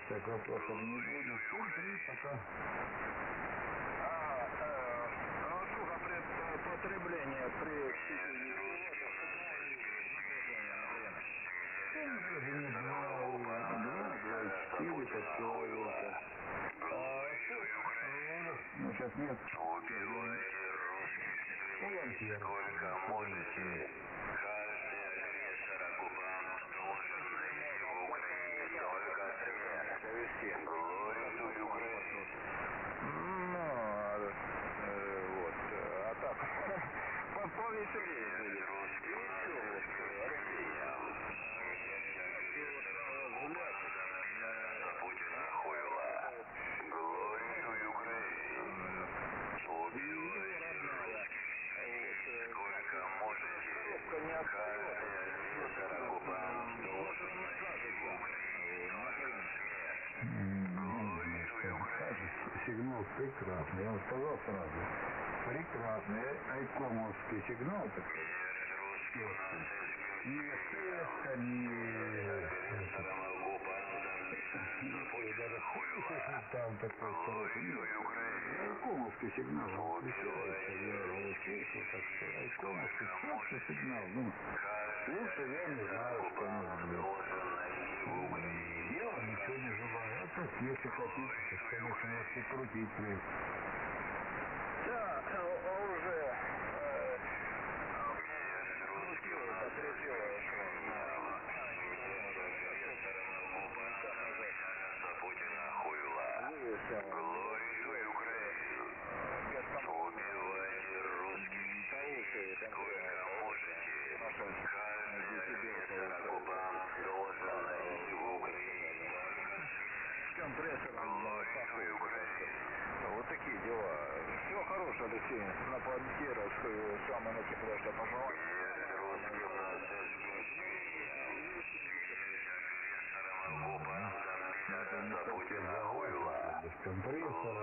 Так, вопросов не будет. Пока. Потребление при Два, 2,4 под киловатта. Ну, сейчас нет. Сколько можете. Каждый агрессор, оккупант должен найти в Украине только смерть. Глорию Украину. Ну, вот, а так, повеселее будет. Русский нацистский россиян. Путина хуйла. Глорию Украину. Убивайте русских. Сколько можете. Каждый агрессор, оккупант должен найти в Украине только смерть. Глорию Украину. Сигнал прекрасный. Я вам сказал сразу. Прекрасный. Айкомовский сигнал такой. Даже хуй там такой айкомовский сигнал включается. Я его слышал, так что айкомовский четкий сигнал. Ну, лучше я не знаю, что нужно делать. Я вам ничего не желаю. А так, если хотите, то, конечно, можете крутить пресс. Да, уже Путина хуйла. Глорию Украину. Убивайте русских. Сколько можете. Каждый агрессор, оккупант должен найти в Украине только компрессором Глорию Украину. вот такие дела. Всего хорошего, Алексей. На Панкировскую самое наитеплейшее пожелание. Русским нацистским свиньям. Агрессорам, оккупантам, Путина хуйла. Без компрессора.